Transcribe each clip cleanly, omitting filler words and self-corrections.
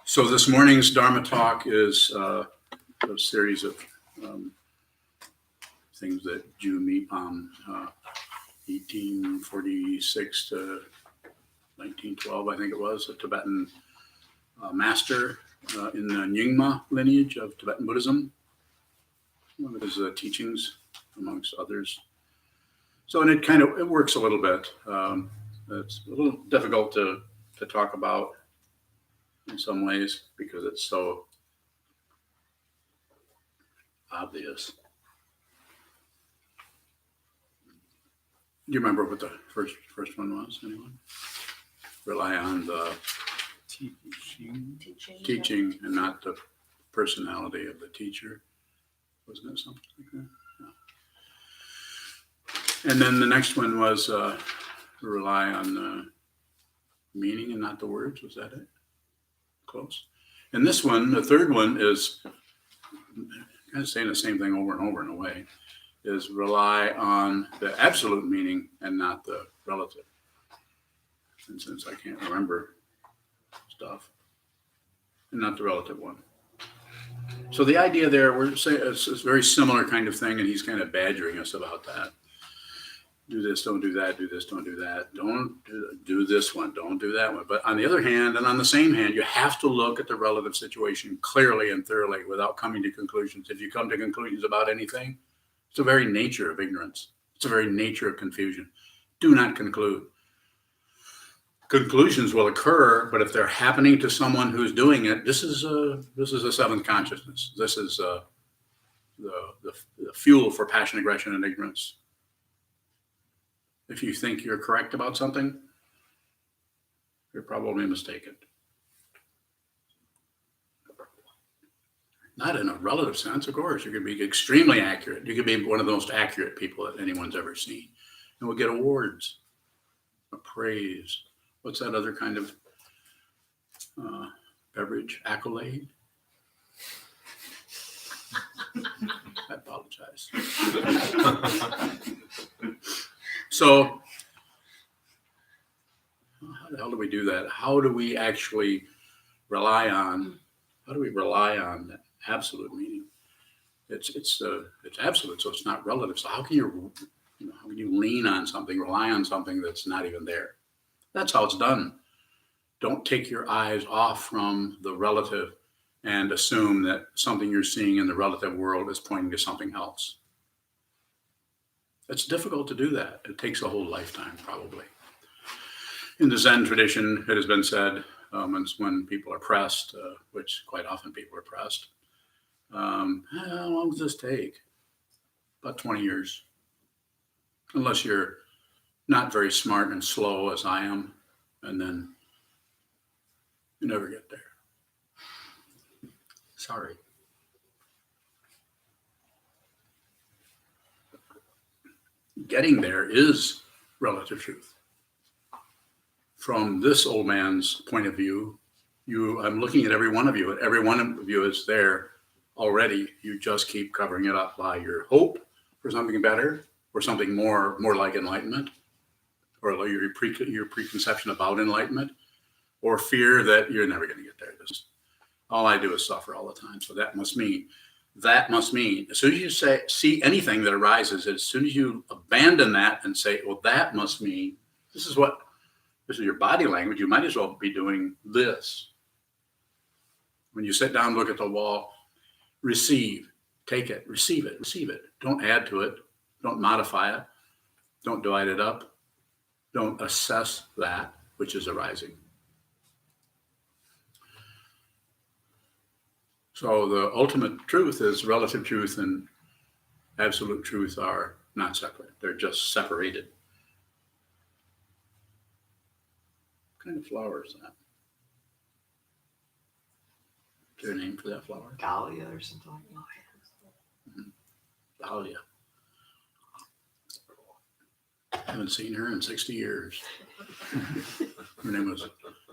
So this morning's Dharma talk is a series of things that Jew Mipham, 1846 to 1912, I think it was, a Tibetan master in the Nyingma lineage of Tibetan Buddhism. One of his teachings, amongst others. So, and it works a little bit. It's a little difficult to talk about in some ways because it's so obvious. Do you remember what the first one was? Anyone? Rely on the teaching and not the personality of the teacher. Wasn't it something like that? No. And then the next one was rely on the meaning and not the words. Was that it? Close. And this one, the third one, is kind of saying the same thing over and over in a way, is rely on the absolute meaning and not the relative. And since I can't remember stuff, and not the relative one. So the idea there, we're saying it's a very similar kind of thing, and he's kind of badgering us about that. Do this, don't do that, do this, don't do that. Don't do this one, don't do that one. But on the other hand, and on the same hand, you have to look at the relative situation clearly and thoroughly without coming to conclusions. If you come to conclusions about anything, it's the very nature of ignorance. It's the very nature of confusion. Do not conclude. Conclusions will occur, but if they're happening to someone who's doing it, this is a seventh consciousness. This is the fuel for passion, aggression, and ignorance. If you think you're correct about something, you're probably mistaken. Not in a relative sense, of course. You could be extremely accurate. You could be one of the most accurate people that anyone's ever seen. And we'll get awards, praise. What's that other kind of beverage? Accolade? I apologize. So, how the hell do we do that? How do we actually rely on that absolute meaning? It's absolute, so it's not relative. So how can you lean on something, rely on something that's not even there? That's how it's done. Don't take your eyes off from the relative and assume that something you're seeing in the relative world is pointing to something else. It's difficult to do that. It takes a whole lifetime, probably. In the Zen tradition, it has been said, when people are pressed, which quite often people are pressed, how long does this take? About 20 years. Unless you're not very smart and slow as I am, and then you never get there. Sorry. Getting there is relative truth. From this old man's point of view, I'm looking at every one of you. Every one of you is there already. You just keep covering it up by your hope for something better, or something more like enlightenment, or your preconception about enlightenment, or fear that you're never going to get there. All I do is suffer all the time. So that must mean, as soon as you see anything that arises, as soon as you abandon that and say, well, that must mean, this is your body language, you might as well be doing this. When you sit down, look at the wall, receive, take it, receive it. Don't add to it. Don't modify it. Don't divide it up. Don't assess that which is arising. So the ultimate truth is relative truth and absolute truth are not separate. They're just separated. What kind of flower is that? Is there a name for that flower? Dahlia or something like that. Mm-hmm. Dahlia. I haven't seen her in 60 years. Her name was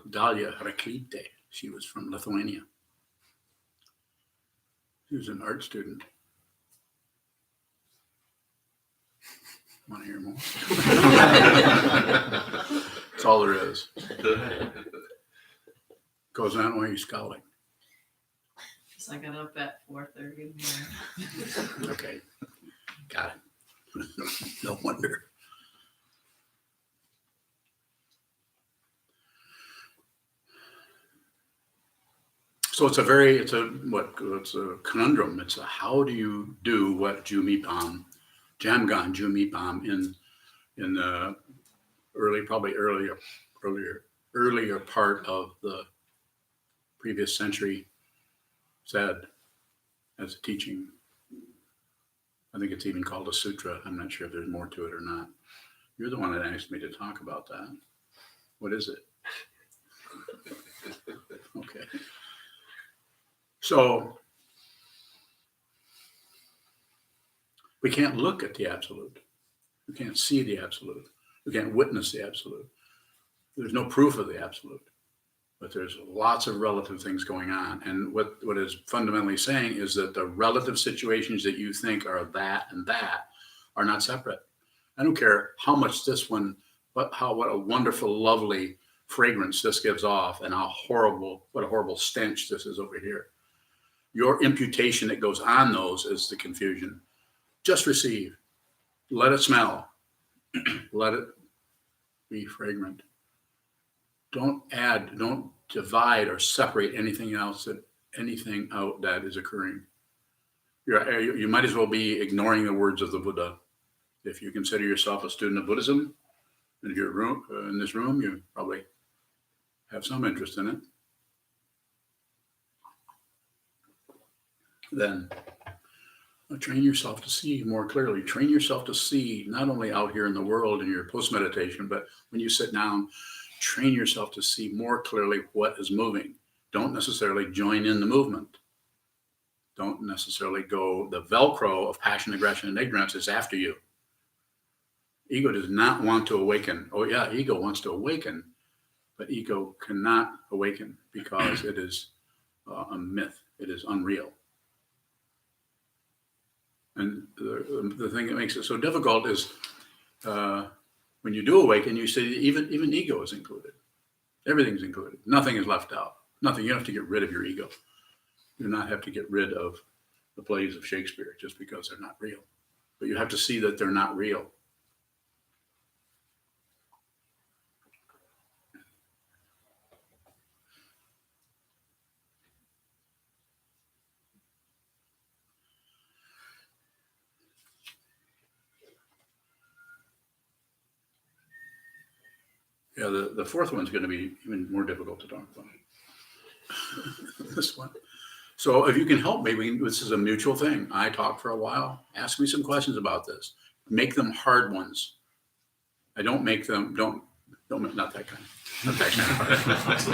Dahlia Raklite. She was from Lithuania. She was an art student. Want to hear more? That's all there is. Goes on while you're scowling. So I got up at 4:30 in the morning. Okay, got it. No wonder. So it's a conundrum. It's a how do you do what Mipham, Jamgon Mipham in the earlier part of the previous century said as a teaching. I think it's even called a sutra. I'm not sure if there's more to it or not. You're the one that asked me to talk about that. What is it? Okay. So we can't look at the absolute. We can't see the absolute. We can't witness the absolute. There's no proof of the absolute, but there's lots of relative things going on. And what is fundamentally saying is that the relative situations that you think are that and that are not separate. I don't care how much this one, what a wonderful, lovely fragrance this gives off, and what a horrible stench this is over here. Your imputation that goes on those is the confusion. Just receive. Let it smell. Let it be fragrant. Don't add, don't divide or separate anything out that is occurring. You might as well be ignoring the words of the Buddha. If you consider yourself a student of Buddhism, and if you're in this room, you probably have some interest in it. Then train yourself to see more clearly. Train yourself to see not only out here in the world in your post-meditation, but when you sit down, train yourself to see more clearly what is moving. Don't necessarily join in the movement. Don't necessarily go, the Velcro of passion, aggression, and ignorance is after you. Ego does not want to awaken. Oh yeah, ego wants to awaken, but ego cannot awaken because it is a myth. It is unreal. And the thing that makes it so difficult is when you do awaken, you see even ego is included. Everything's included. Nothing is left out. Nothing. You don't have to get rid of your ego. You do not have to get rid of the plays of Shakespeare just because they're not real. But you have to see that they're not real. Yeah, the fourth one's going to be even more difficult to talk about. This one. So if you can help me, this is a mutual thing. I talk for a while. Ask me some questions about this. Make them hard ones. I don't make them, not that kind. Not that kind of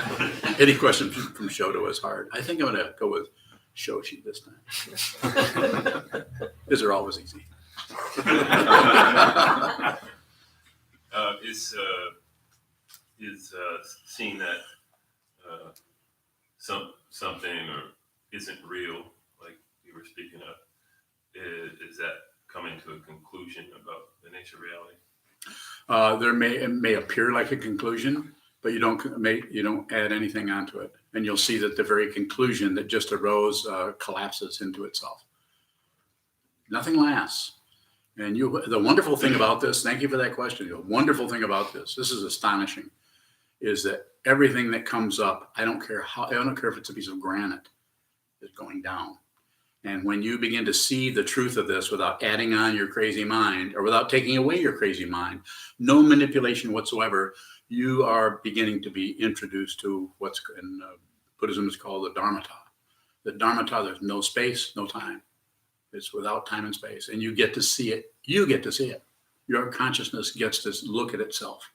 hard. Any question from Shoto is hard. I think I'm going to go with Shoshi this time. These are always easy. Is seeing that something or isn't real, like you were speaking of, is that coming to a conclusion about the nature of reality? It may appear like a conclusion, but you don't add anything onto it, and you'll see that the very conclusion that just arose collapses into itself. Nothing lasts. And the wonderful thing about this, thank you for that question. The wonderful thing about this is astonishing, is that everything that comes up, I don't care if it's a piece of granite, is going down. And when you begin to see the truth of this without adding on your crazy mind or without taking away your crazy mind, no manipulation whatsoever, you are beginning to be introduced to what's in Buddhism is called the Dharmata. The Dharmata, there's no space, no time. It's without time and space. And you get to see it. You get to see it. Your consciousness gets to look at itself.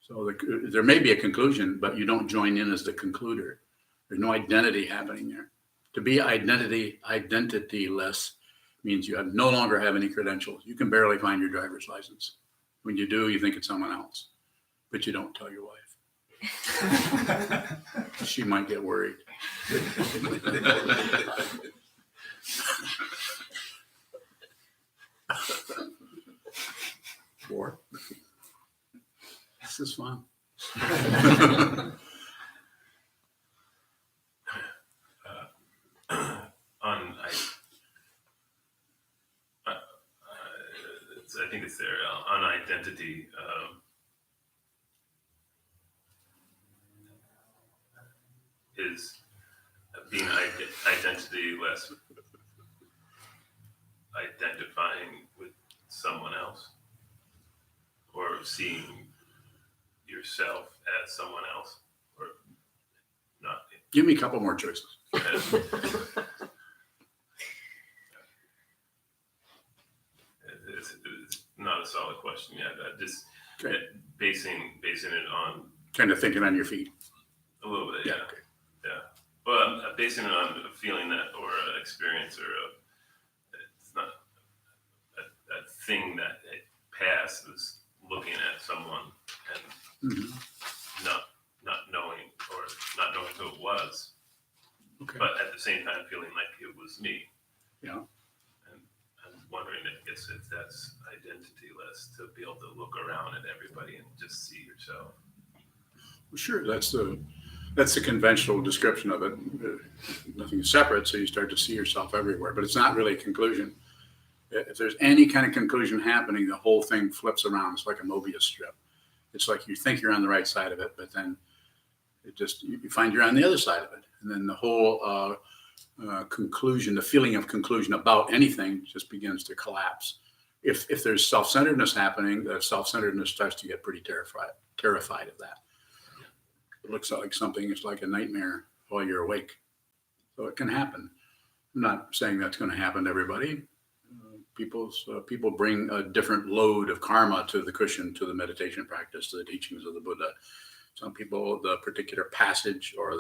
So there may be a conclusion, but you don't join in as the concluder. There's no identity happening there. To be identityless means you no longer have any credentials. You can barely find your driver's license. When you do, you think it's someone else, but you don't tell your wife. She might get worried. Four. This is fun. I think it's there on identity. Is being identityless identifying with someone else, or seeing yourself as someone else, or not? Give me a couple more choices. It's not a solid question yet. Just Okay. basing it on Kind of thinking on your feet. a little bit. Yeah. Yeah. Okay. Yeah. Well, I'm basing it on a feeling that, or an experience, or it's not a thing that it passed is looking at someone and Mhm. not knowing, or not knowing who it was, Okay. but at the same time feeling like it was me. Yeah. And I'm wondering, I guess, if that's identityless, to be able to look around at everybody and just see yourself. Well, sure. That's the conventional description of it. Nothing is separate, so you start to see yourself everywhere. But it's not really a conclusion. If there's any kind of conclusion happening, the whole thing flips around. It's like a Mobius strip. It's like you think you're on the right side of it, but then you find you're on the other side of it. And then the whole conclusion, the feeling of conclusion about anything just begins to collapse. If there's self-centeredness happening, the self-centeredness starts to get pretty terrified of that. It looks like something is like a nightmare while you're awake. So it can happen. I'm not saying that's going to happen to everybody. People bring a different load of karma to the cushion, to the meditation practice, to the teachings of the Buddha. Some people, the particular passage or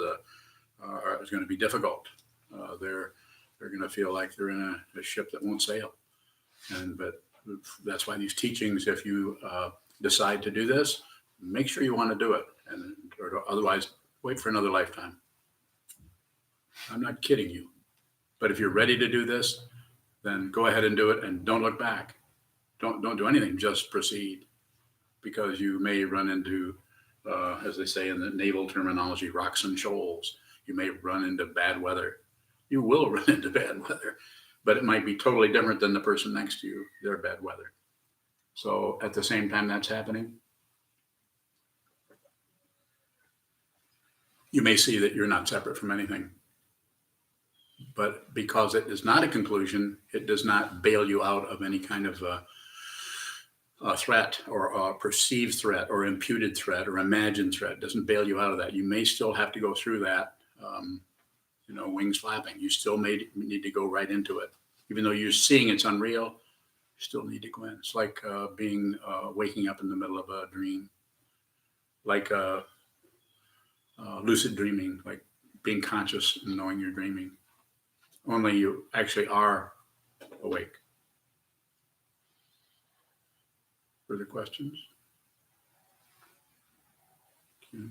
is going to be difficult. They're going to feel like they're in a ship that won't sail. But that's why these teachings, if you decide to do this, make sure you want to do it, or otherwise wait for another lifetime. I'm not kidding you. But if you're ready to do this, then go ahead and do it, and don't look back. Don't do anything. Just proceed, because you may run into, as they say in the naval terminology, rocks and shoals. You may run into bad weather. You will run into bad weather, but it might be totally different than the person next to you, their bad weather. So at the same time that's happening, you may see that you're not separate from anything. But because it is not a conclusion, it does not bail you out of any kind of a threat, or a perceived threat, or imputed threat, or imagined threat. It doesn't bail you out of that. You may still have to go through that, wings flapping. You still may need to go right into it. Even though you're seeing it's unreal, you still need to go in. It's like waking up in the middle of a dream, like lucid dreaming, like being conscious and knowing you're dreaming. Only you actually are awake. Further questions? Okay.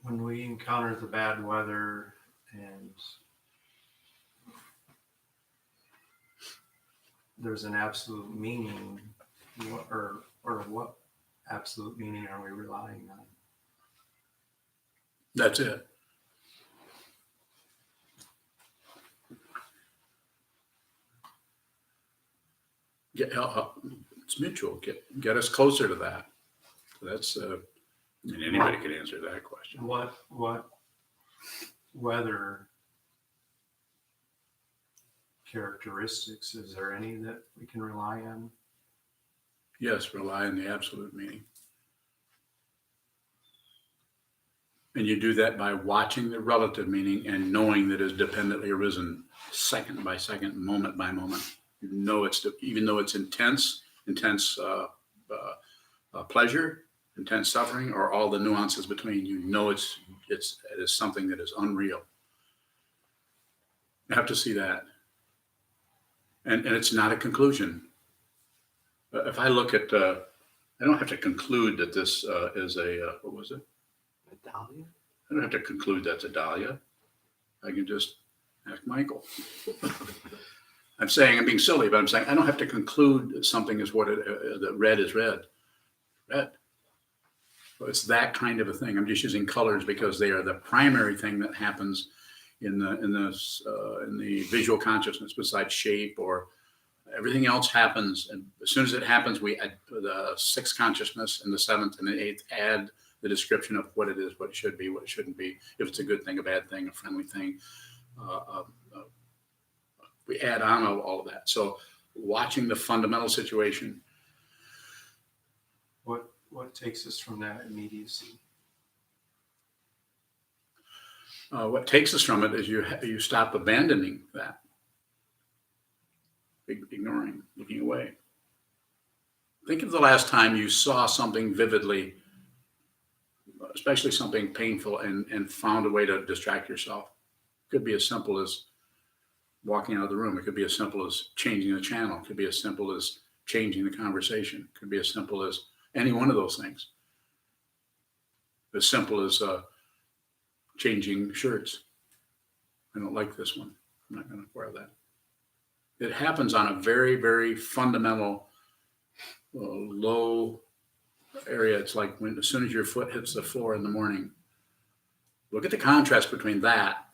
When we encounter the bad weather and there's an absolute meaning, or what absolute meaning are we relying on? That's it. It's mutual. Get us closer to that. That's anybody can answer that question. What weather characteristics, is there any that we can rely on? Yes, rely on the absolute meaning. And you do that by watching the relative meaning and knowing that it's dependently arisen second by second, moment by moment. You know even though it's intense pleasure, intense suffering, or all the nuances between, you know it is something that is unreal. You have to see that. And it's not a conclusion. If I look at, I don't have to conclude that this is what was it? A dahlia? I don't have to conclude that's a dahlia. I can just ask Michael. I'm saying, I'm being silly, but I'm saying I don't have to conclude that something is that red is red. Red. So it's that kind of a thing. I'm just using colors because they are the primary thing that happens in the visual consciousness besides shape or everything else happens. And as soon as it happens, we add the sixth consciousness and the seventh and the eighth add the description of what it is, what it should be, what it shouldn't be, if it's a good thing, a bad thing, a friendly thing. We add on all of that. So watching the fundamental situation. What takes us from that immediacy? What takes us from it is you stop abandoning that, ignoring, looking away. Think of the last time you saw something vividly, especially something painful, and found a way to distract yourself. It could be as simple as walking out of the room. It could be as simple as changing the channel. It could be as simple as changing the conversation. It could be as simple as any one of those things. As simple as changing shirts. I don't like this one. I'm not going to wear that. It happens on a very, very fundamental, low area. It's like as soon as your foot hits the floor in the morning. Look at the contrast between that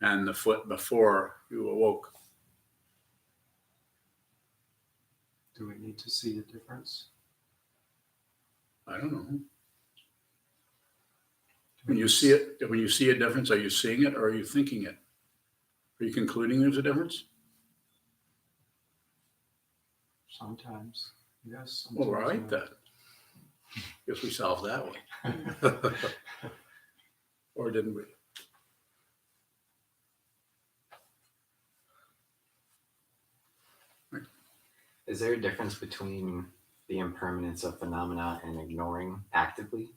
and the foot before you awoke. Do we need to see the difference? I don't know. When you see a difference, are you seeing it or are you thinking it? Are you concluding there's a difference? Sometimes, yes. Well, Sometimes right no. then. Guess we solved that one. Or didn't we? Is there a difference between the impermanence of phenomena and ignoring actively?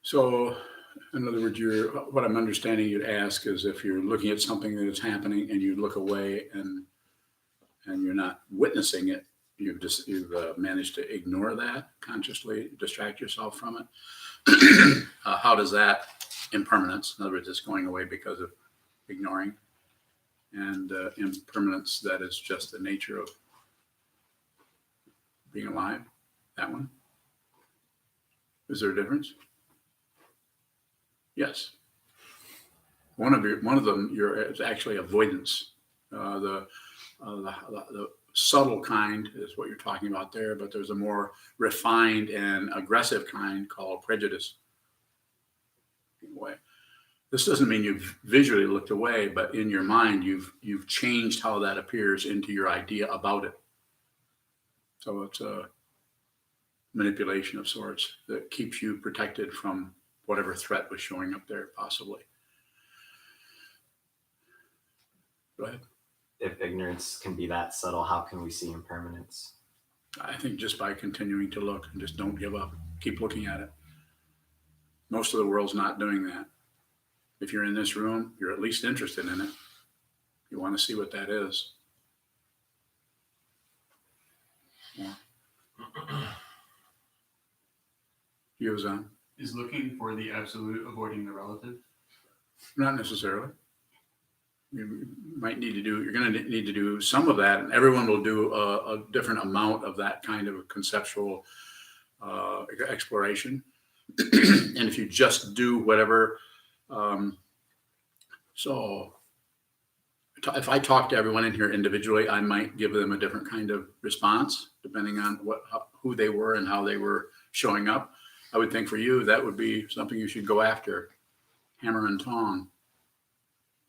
So, in other words, what I'm understanding you'd ask is if you're looking at something that is happening and you look away and you're not witnessing it, you've managed to ignore that consciously, distract yourself from it. How does that impermanence, in other words, it's going away because of ignoring, and impermanence that is just the nature of being alive, that one? Is there a difference? Yes. One of them is actually avoidance. The subtle kind is what you're talking about there, but there's a more refined and aggressive kind called prejudice. Away. This doesn't mean you've visually looked away, but in your mind you've changed how that appears into your idea about it. So it's a manipulation of sorts that keeps you protected from whatever threat was showing up there, possibly. Go ahead. If ignorance can be that subtle, how can we see impermanence? I think just by continuing to look and just don't give up. Keep looking at it. Most of the world's not doing that. If you're in this room, you're at least interested in it. You want to see what that is. Yeah. Views on? Is looking for the absolute avoiding the relative? Not necessarily. You might need to do, you're going to need to do some of that, and everyone will do a different amount of that kind of conceptual exploration. And if you just do whatever, so if I talk to everyone in here individually, I might give them a different kind of response depending on who they were and how they were showing up. I would think for you, that would be something you should go after, hammer and tong.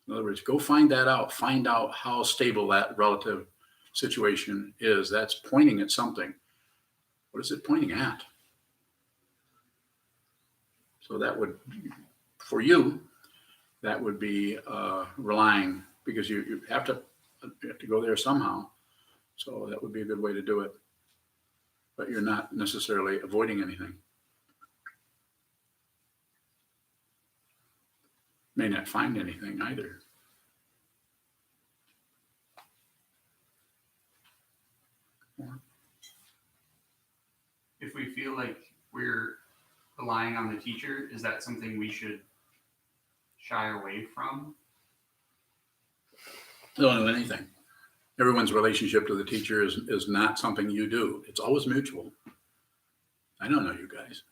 In other words, go find that out. Find out how stable that relative situation is. That's pointing at something. What is it pointing at? So that would, for you, that would be relying, because you have to go there somehow. So that would be a good way to do it. But you're not necessarily avoiding anything. May not find anything either. If we feel like we're relying on the teacher, is that something we should shy away from? Don't know anything. everyone's relationship to the teacher is not something you do. It's always mutual. I don't know you guys.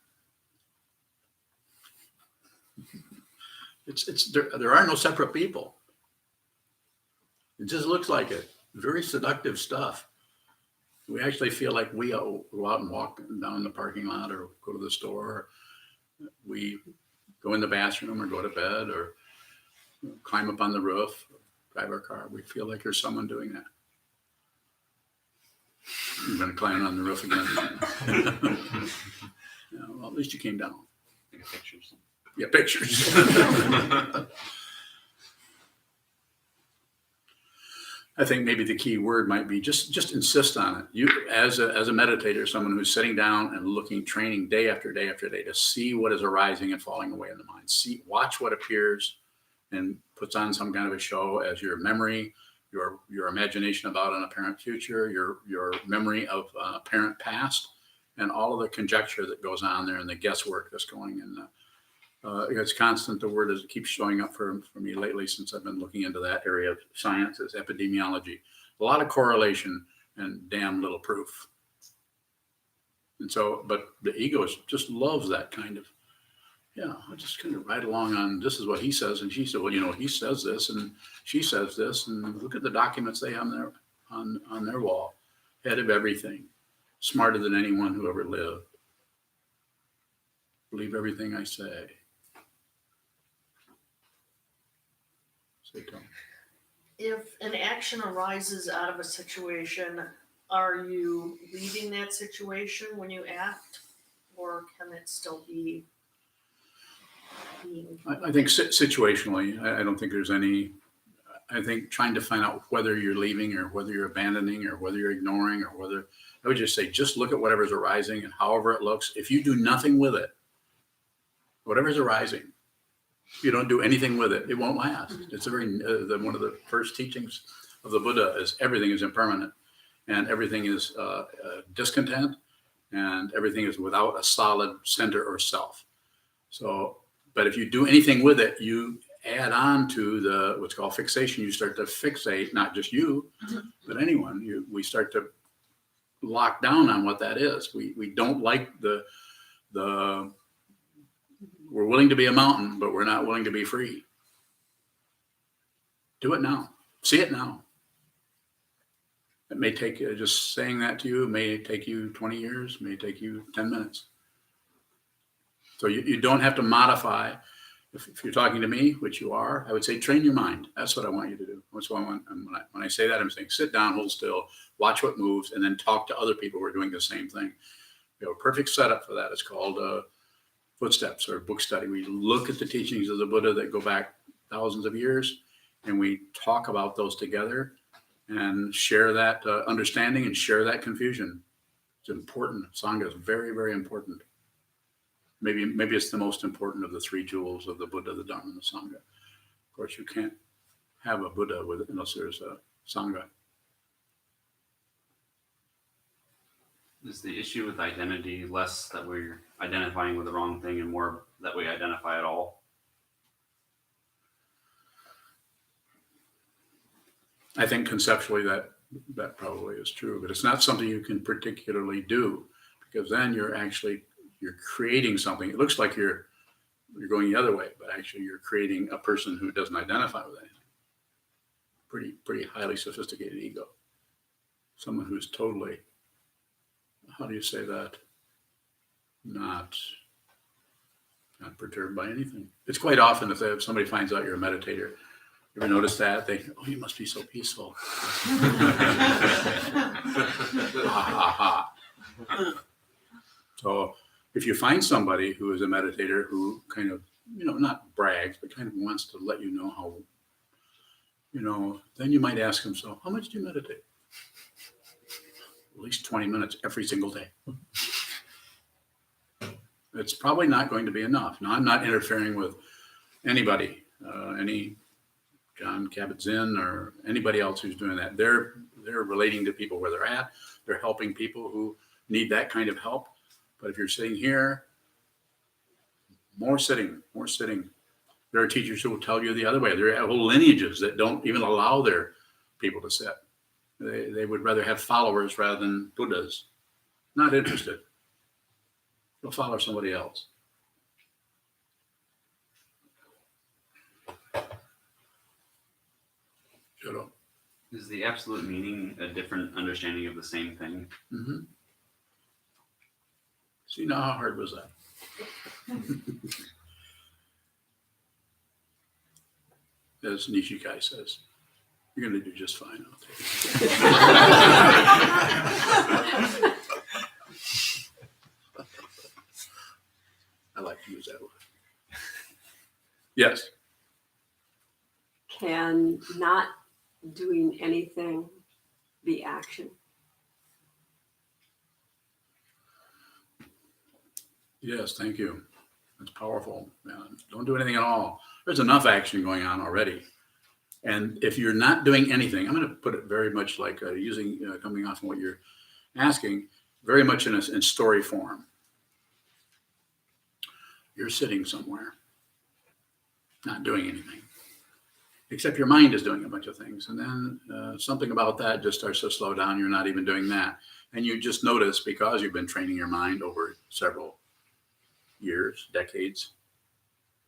There are no separate people. It just looks like it. Very seductive stuff. We actually feel like we go out and walk down the parking lot or go to the store. We go in the bathroom or go to bed or climb up on the roof, drive our car. We feel like there's someone doing that. You're going to climb on the roof again. Yeah, well, at least you came down. Pictures. Yeah, pictures. I think maybe the key word might be just insist on it. You, as a meditator, someone who's sitting down and looking, training day after day after day to see what is arising and falling away in the mind. Watch what appears and puts on some kind of a show as your memory, your imagination about an apparent future, your memory of an apparent past, and all of the conjecture that goes on there and the guesswork that's going in. It's constant. The word is keeps showing up for me lately since I've been looking into that area of science is epidemiology. A lot of correlation and damn little proof. And so, but the ego just loves that kind of, yeah, I just kind of ride along on this is what he says. And she said, well, he says this and she says this. And look at the documents they have on their wall. Head of everything. Smarter than anyone who ever lived. Believe everything I say. Say, Tom. If an action arises out of a situation, are you leaving that situation when you act, or can it still be being? I think situationally, I don't think there's any. I think trying to find out whether you're leaving or whether you're abandoning or whether you're ignoring or whether, I would just say, just look at whatever's arising and however it looks. If you do nothing with it, whatever's arising, if you don't do anything with it, it won't last. It's a very one of the first teachings of the Buddha is everything is impermanent, and everything is discontent, and everything is without a solid center or self. So, but if you do anything with it, you add on to what's called fixation. You start to fixate, not just you, but anyone. We start to lock down on what that is. We don't like the. We're willing to be a mountain, but we're not willing to be free. Do it now. See it now. It may take just saying that to you, it may take you 20 years, may take you 10 minutes. So you don't have to modify. If you're talking to me, which you are, I would say train your mind. That's what I want you to do. That's what I want. When I say that, I'm saying sit down, hold still, watch what moves, and then talk to other people who are doing the same thing. We have a perfect setup for that. It's called Footsteps or book study. We look at the teachings of the Buddha that go back thousands of years, and we talk about those together and share that understanding and share that confusion. It's important. Sangha is very, very important. Maybe it's the most important of the three jewels of the Buddha, the Dharma, and the Sangha. Of course, you can't have a Buddha unless there's a Sangha. Is the issue with identity less that we're identifying with the wrong thing and more that we identify at all? I think conceptually that probably is true, but it's not something you can particularly do because then you're creating something. It looks like you're going the other way, but actually you're creating a person who doesn't identify with anything. Pretty highly sophisticated ego. Someone who's totally, how do you say that? Not perturbed by anything. It's quite often if somebody finds out you're a meditator, you ever notice that? They think, oh, you must be so peaceful. So if you find somebody who is a meditator who kind of, not brags, but kind of wants to let you know how, then you might ask them, so how much do you meditate? At least 20 minutes every single day. It's probably not going to be enough. Now, I'm not interfering with anybody, any John Kabat-Zinn or anybody else who's doing that. They're relating to people where they're at. They're helping people who need that kind of help. But if you're sitting here, more sitting. There are teachers who will tell you the other way. There are whole lineages that don't even allow their people to sit. They would rather have followers rather than Buddhas. Not interested. They'll follow somebody else. Shut up. Is the absolute meaning a different understanding of the same thing? Mm-hmm. See, now how hard was that? As Nishikai says, you're going to do just fine. I'll take it. I like to use that word. Yes. Can not doing anything be action? Yes, thank you. That's powerful. Man, don't do anything at all. There's enough action going on already. And if you're not doing anything, I'm going to put it very much like coming off of what you're asking, very much in story form. You're sitting somewhere, not doing anything, except your mind is doing a bunch of things. And then something about that just starts to slow down. You're not even doing that. And you just notice, because you've been training your mind over several years, decades,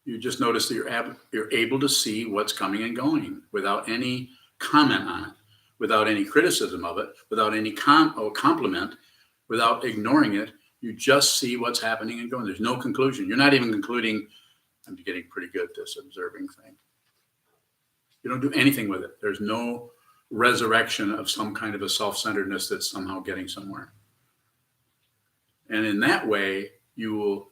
you just notice that you're able to see what's coming and going without any comment on it, without any criticism of it, without any compliment, without ignoring it. You just see what's happening and going. There's no conclusion. You're not even concluding. I'm getting pretty good at this observing thing. You don't do anything with it. There's no resurrection of some kind of a self-centeredness that's somehow getting somewhere. And in that way, you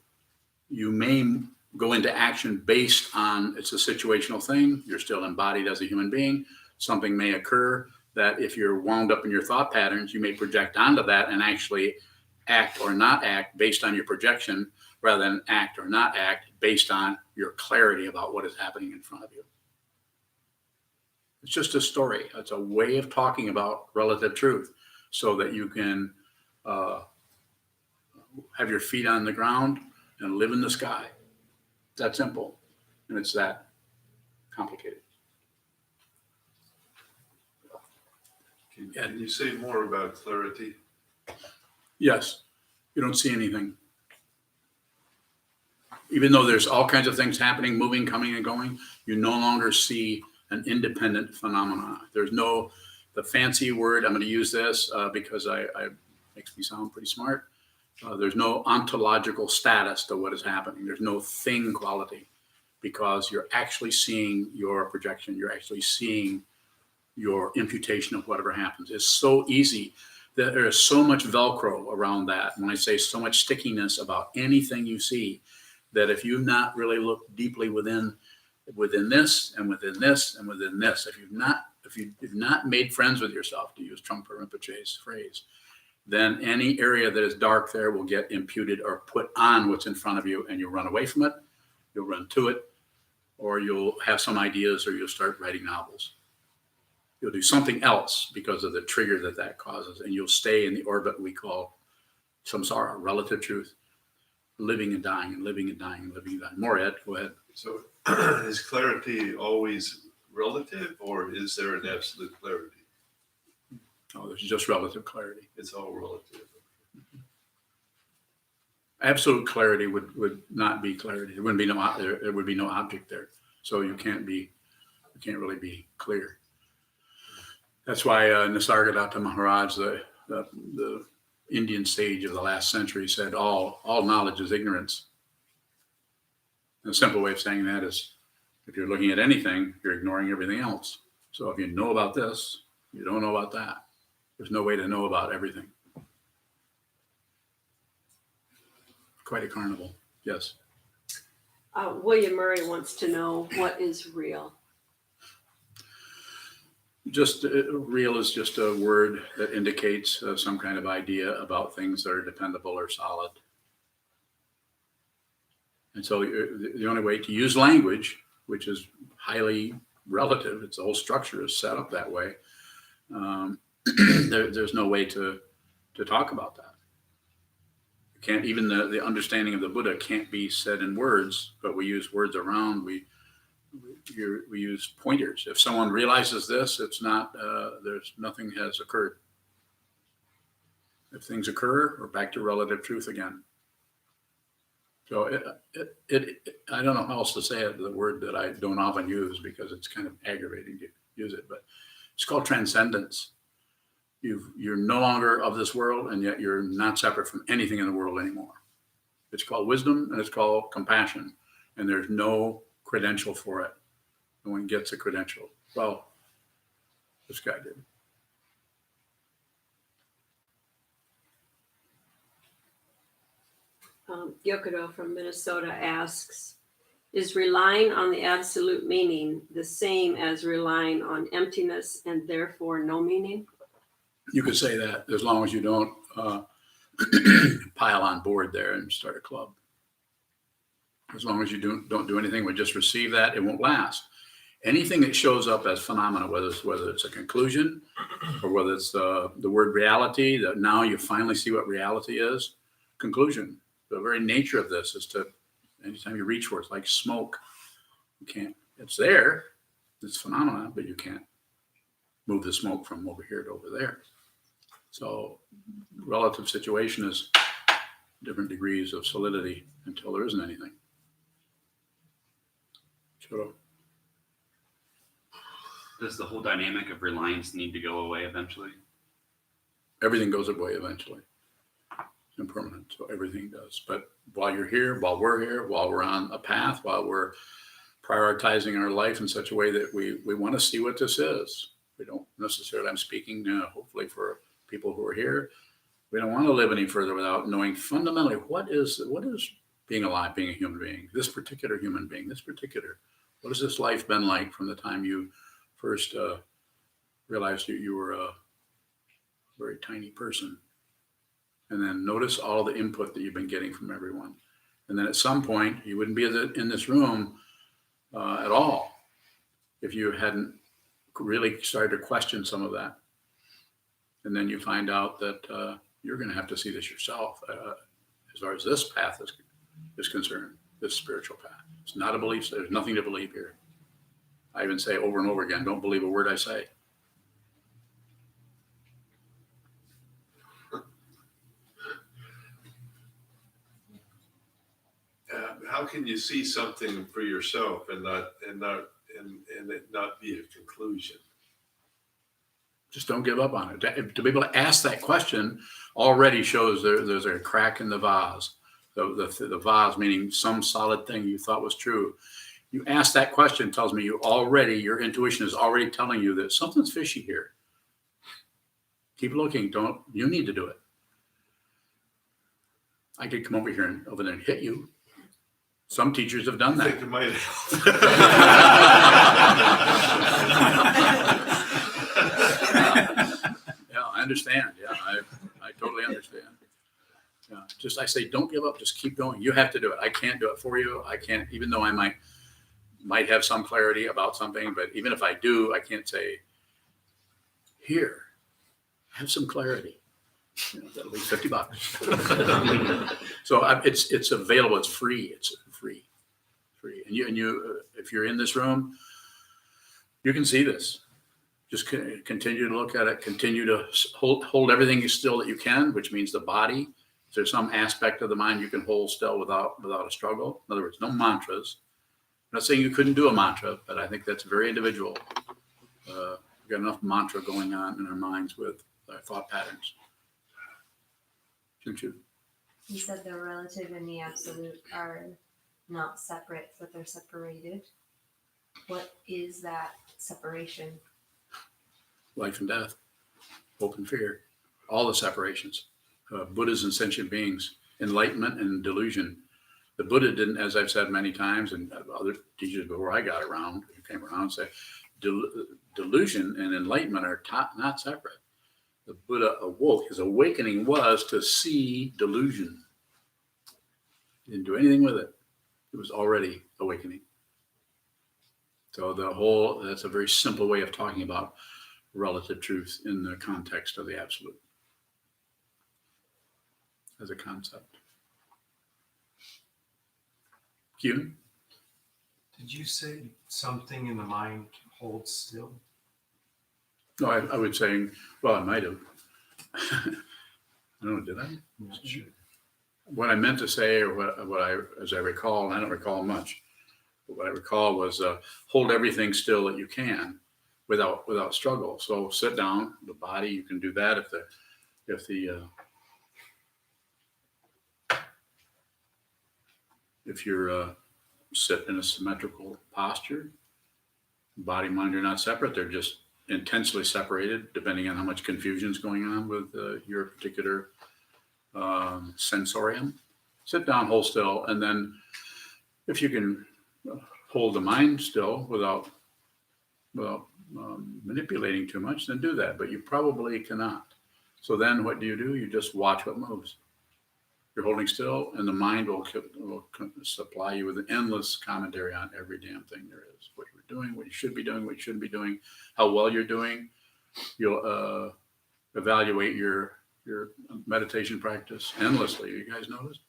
may go into action based on, it's a situational thing. You're still embodied as a human being. Something may occur that if you're wound up in your thought patterns, you may project onto that and actually act or not act based on your projection, rather than act or not act based on your clarity about what is happening in front of you. It's just a story. It's a way of talking about relative truth so that you can have your feet on the ground and live in the sky. It's that simple, and it's that complicated. Can you say more about clarity? Yes, you don't see anything. Even though there's all kinds of things happening, moving, coming, and going, you no longer see an independent phenomenon. There's no, the fancy word, I'm going to use this because I makes me sound pretty smart. There's no ontological status to what is happening. There's no thing quality, because you're actually seeing your projection. You're actually seeing your imputation of whatever happens. It's so easy. There is so much Velcro around that. When I say so much stickiness about anything you see, that if you've not really looked deeply within this and within this and within this, if you've not made friends with yourself, to use Trungpa Rinpoche's phrase, then any area that is dark there will get imputed or put on what's in front of you, and you'll run away from it, you'll run to it, or you'll have some ideas, or you'll start writing novels. You'll do something else because of the trigger that causes, and you'll stay in the orbit we call samsara, relative truth, living and dying and living and dying and living and dying. More, Ed, go ahead. So is clarity always relative, or is there an absolute clarity? Oh, there's just relative clarity. It's all relative. Absolute clarity would not be clarity. There would be no object there. So you can't really be clear. That's why Nisargadatta Maharaj, the Indian sage of the last century, said all knowledge is ignorance. And a simple way of saying that is, if you're looking at anything, you're ignoring everything else. So if you know about this, you don't know about that. There's no way to know about everything. Quite a carnival. Yes. William Murray wants to know, what is real? Just real is just a word that indicates some kind of idea about things that are dependable or solid. And so the only way to use language, which is highly relative, its whole structure is set up that way. There's no way to talk about that. You can't, even the understanding of the Buddha can't be said in words, but we use words around. We we use pointers. If someone realizes this, it's not, there's nothing has occurred. If things occur, we're back to relative truth again. So I don't know how else to say it, the word that I don't often use because it's kind of aggravating to use it, but it's called transcendence. You're no longer of this world, and yet you're not separate from anything in the world anymore. It's called wisdom, and it's called compassion, and there's no credential for it. No one gets a credential. Well, this guy did. Yokodo from Minnesota asks, is relying on the absolute meaning the same as relying on emptiness and therefore no meaning? You could say that as long as you don't pile on board there and start a club. As long as you don't do anything but just receive that, it won't last. Anything that shows up as phenomena, whether it's a conclusion or whether it's the word reality, that now you finally see what reality is, conclusion. The very nature of this is to, anytime you reach for it, it's like smoke. You can't, it's there, it's phenomena, but you can't move the smoke from over here to over there. So relative situation is different degrees of solidity until there isn't anything. Sure. Does the whole dynamic of reliance need to go away eventually? Everything goes away eventually. It's impermanent, so everything does. But while you're here, while we're here, while we're on a path, while we're prioritizing our life in such a way that we want to see what this is. We don't necessarily, I'm speaking hopefully for people who are here, we don't want to live any further without knowing fundamentally what is being alive, being a human being, this particular human being, what has this life been like from the time you first realized you were a very tiny person. And then notice all the input that you've been getting from everyone. And then at some point, you wouldn't be in this room at all if you hadn't really started to question some of that. And then you find out that you're going to have to see this yourself as far as this path is concerned, this spiritual path. It's not a belief. So there's nothing to believe here. I even say over and over again, don't believe a word I say. How can you see something for yourself and it not be a conclusion? Just don't give up on it. To be able to ask that question already shows there's a crack in the vase. The vase meaning some solid thing you thought was true. You ask that question tells me your intuition is already telling you that something's fishy here. Keep looking. You need to do it. I could come over here over there and hit you. Some teachers have done I that. think it might help. Yeah, I understand. Yeah, I totally understand. Yeah, I say, don't give up. Just keep going. You have to do it. I can't do it for you. I can't, even though I might have some clarity about something, but even if I do, I can't say, here, have some clarity. That'll be $50. So it's available. It's free. It's free. And you, if you're in this room, you can see this. Just continue to look at it. Continue to hold everything still that you can, which means the body. If there's some aspect of the mind you can hold still without a struggle. In other words, no mantras. I'm not saying you couldn't do a mantra, but I think that's very individual. We've got enough mantra going on in our minds with our thought patterns. You said the relative and the absolute are not separate, but they're separated. What is that separation? Life and death, hope and fear, all the separations. Buddhas and sentient beings, enlightenment and delusion. The Buddha didn't, as I've said many times, and other teachers before I got around, who came around, say delusion and enlightenment are not separate. The Buddha awoke. His awakening was to see delusion. He didn't do anything with it. It was already awakening. So that's a very simple way of talking about relative truth in the context of the absolute as a concept. Q? Did you say something in the mind holds still? No, I would say, well, I might have. I don't know, did I? I'm not sure. What I meant to say, or what I, as I recall, and I don't recall much, but what I recall was hold everything still that you can without struggle. So sit down, the body, you can do that if you're sit in a symmetrical posture, body and mind are not separate. They're just intensely separated, depending on how much confusion is going on with your particular sensorium. Sit down, hold still, and then if you can hold the mind still without manipulating too much, then do that. But you probably cannot. So then what do? You just watch what moves. You're holding still, and the mind will supply you with an endless commentary on every damn thing there is. What you're doing, what you should be doing, what you shouldn't be doing, how well you're doing. You'll evaluate your meditation practice endlessly. You guys notice?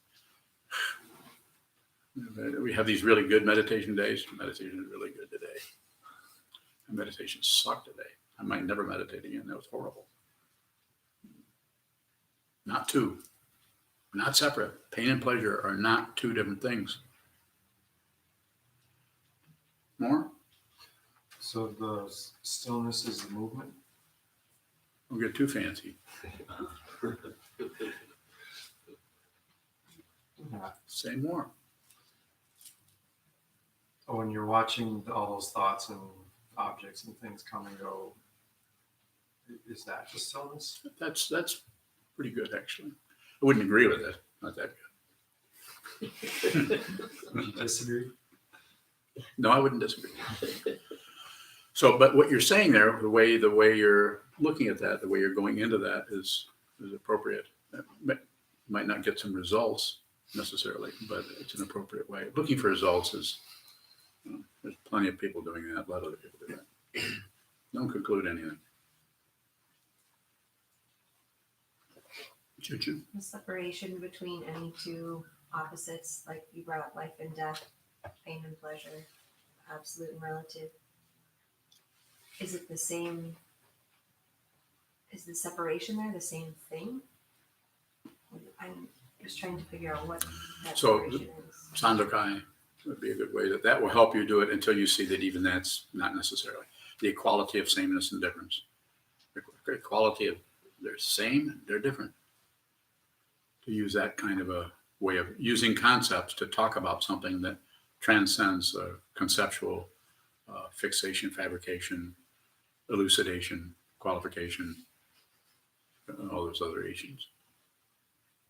We have these really good meditation days. Meditation is really good today. And meditation sucked today. I might never meditate again. That was horrible. Not two. Not separate. Pain and pleasure are not two different things. More? So the stillness is the movement? Don't get too fancy. Yeah. Say more. Oh, when you're watching all those thoughts and objects and things come and go, is that just stillness? That's pretty good, actually. I wouldn't agree with it. Not that good. Would you disagree? No, I wouldn't disagree. So, but what you're saying there, the way you're looking at that, the way you're going into that is appropriate. It might not get some results necessarily, but it's an appropriate way. Looking for results is, there's plenty of people doing that. A lot of other people do that. Don't conclude anything. Choo-choo. The separation between any two opposites, like you brought up life and death, pain and pleasure, absolute and relative. Is it the same? Is the separation there the same thing? I'm just trying to figure out what that So, separation is. Sandokai would be a good way that will help you do it until you see that even that's not necessarily. The equality of sameness and difference. The equality of they're same, they're different. To use that kind of a way of using concepts to talk about something that transcends conceptual fixation, fabrication, elucidation, qualification, all those other Asians.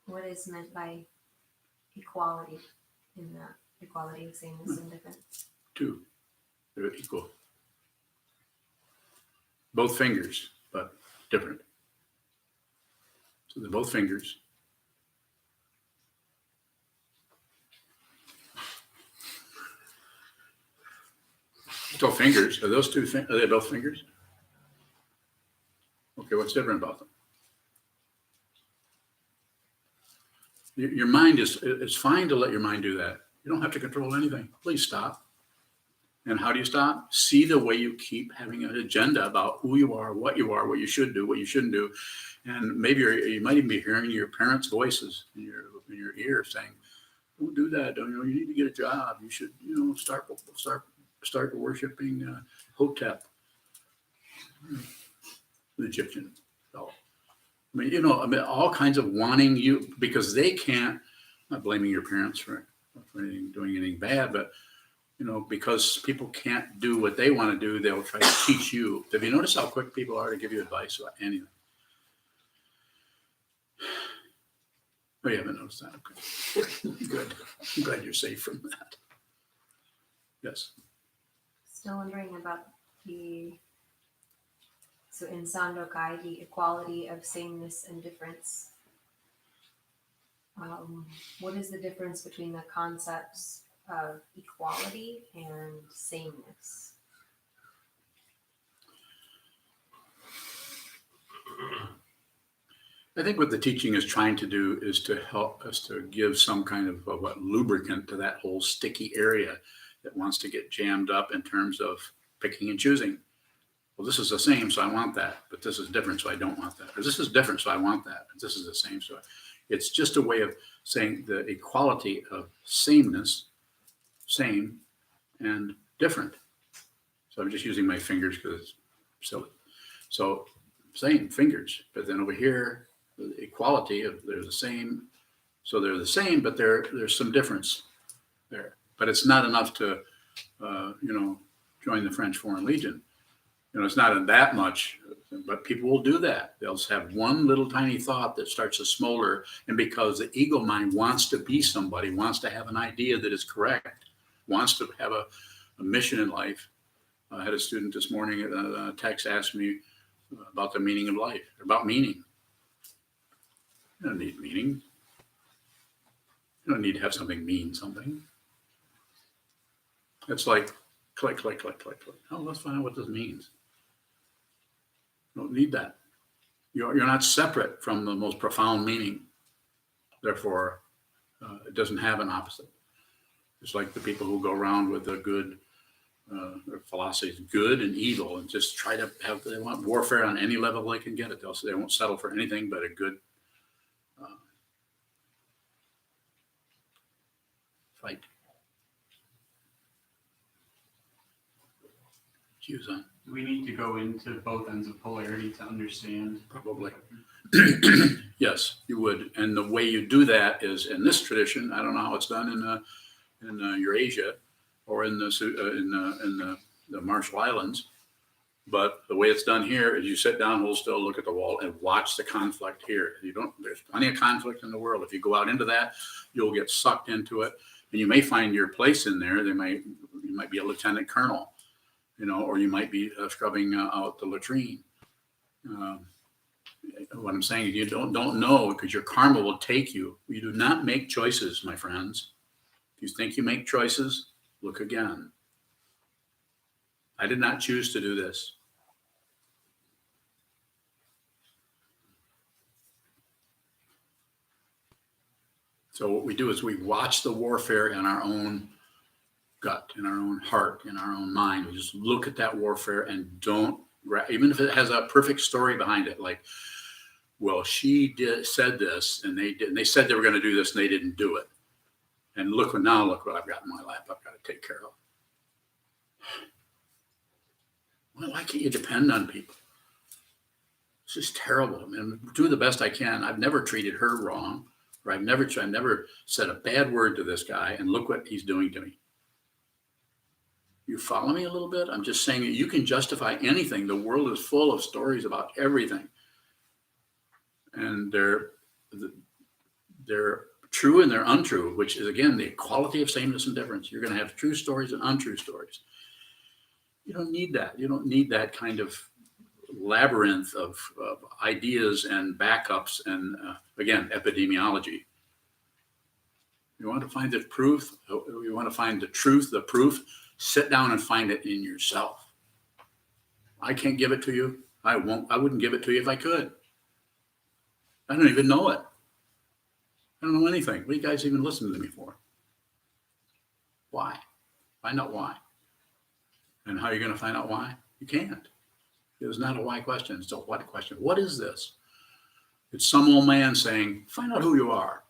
What is meant by equality in that equality of sameness and difference? Two, they're equal. Both fingers, but different. So they're both fingers. Still fingers. Are those two? Are they both fingers? Okay, what's different about them? Your mind it's fine to let your mind do that. You don't have to control anything. Please stop. And how do you stop? See the way you keep having an agenda about who you are, what you should do, what you shouldn't do. And maybe you might even be hearing your parents' voices in your ear saying, don't do that. You need to get a job. You should, start worshiping Hotep, the Egyptian fellow. All kinds of wanting you, because they can't, I'm not blaming your parents for doing anything bad, but, because people can't do what they want to do, they'll try to teach you. Have you noticed how quick people are to give you advice about anything? Oh, you haven't noticed that? Okay. Good. I'm glad you're safe from that. Yes. Still wondering about so in Sandokai, the equality of sameness and difference. What is the difference between the concepts of equality and sameness? I think what the teaching is trying to do is to help us to give some kind of lubricant to that whole sticky area that wants to get jammed up in terms of picking and choosing. Well, this is the same, so I want that, but this is different, so I don't want that. Or this is different, so I want that, but this is the same, so it's just a way of saying the equality of sameness, same and different. So I'm just using my fingers because it's silly. So same fingers, but then over here, the equality of they're the same. So they're the same, but there's some difference there. But it's not enough to, join the French Foreign Legion. It's not that much, but people will do that. They'll have one little tiny thought that starts to smolder, and because the ego mind wants to be somebody, wants to have an idea that is correct, wants to have a mission in life. I had a student this morning, a text asked me about the meaning of life, about meaning. You don't need meaning. You don't need to have something mean something. It's like click, click, click, click, click. Oh, let's find out what this means. You don't need that. You're not separate from the most profound meaning. Therefore, it doesn't have an opposite. It's like the people who go around with the good their philosophy is good and evil, and just try to have, they want warfare on any level they can get it. They won't settle for anything but a good fight. Sokuzan. Do we need to go into both ends of polarity to understand? Probably. Yes, you would. And the way you do that is in this tradition. I don't know how it's done in Eurasia or in the Marshall Islands, but the way it's done here is you sit down, hold still, look at the wall, and watch the conflict here. There's plenty of conflict in the world. If you go out into that, you'll get sucked into it, and you may find your place in there. You might be a lieutenant colonel, or you might be scrubbing out the latrine. What I'm saying is you don't know, because your karma will take you. You do not make choices, my friends. If you think you make choices, look again. I did not choose to do this. So what we do is we watch the warfare in our own gut, in our own heart, in our own mind. We just look at that warfare and don't, even if it has a perfect story behind it, like, well, said this, and they said they were going to do this, and they didn't do it. And look what I've got in my lap. I've got to take care of. Well, why can't you depend on people? It's just terrible. I mean, do the best I can. I've never treated her wrong, or I've never said a bad word to this guy, and look what he's doing to me. You follow me a little bit? I'm just saying that you can justify anything. The world is full of stories about everything. And they're true and they're untrue, which is, again, the equality of sameness and difference. You're going to have true stories and untrue stories. You don't need that. You don't need that kind of labyrinth of ideas and backups and, again, epidemiology. You want to find the proof, you want to find the truth, the proof, sit down and find it in yourself. I can't give it to you. I wouldn't give it to you if I could. I don't even know it. I don't know anything. What are you guys even listening to me for? Why? Find out why. And how are you going to find out why? You can't. It's not a why question. It's a what question. What is this? It's some old man saying, find out who you are.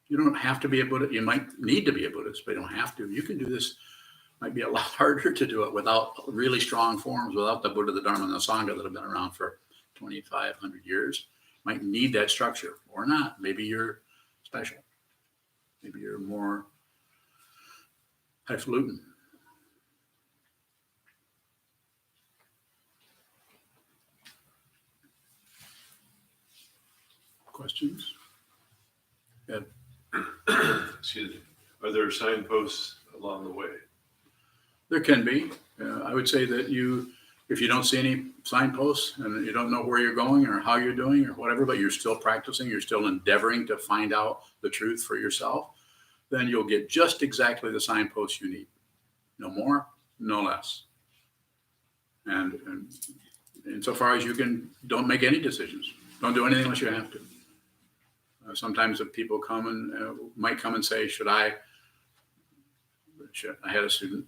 You don't have to be a Buddhist. You might need to be a Buddhist, but you don't have to. You can do this. Might be a lot harder to do it without really strong forms, without the Buddha, the Dharma, and the Sangha that have been around for 2,500 years. Might need that structure or not. Maybe you're special. Maybe you're more highfalutin. Questions? Ed? Excuse me. Are there signposts along the way? There can be. I would say that if you don't see any signposts and you don't know where you're going or how you're doing or whatever, but you're still practicing, you're still endeavoring to find out the truth for yourself, then you'll get just exactly the signposts you need. No more, no less. And insofar as you can, don't make any decisions. Don't do anything unless you have to. Sometimes if people might come and say, should I I had a student,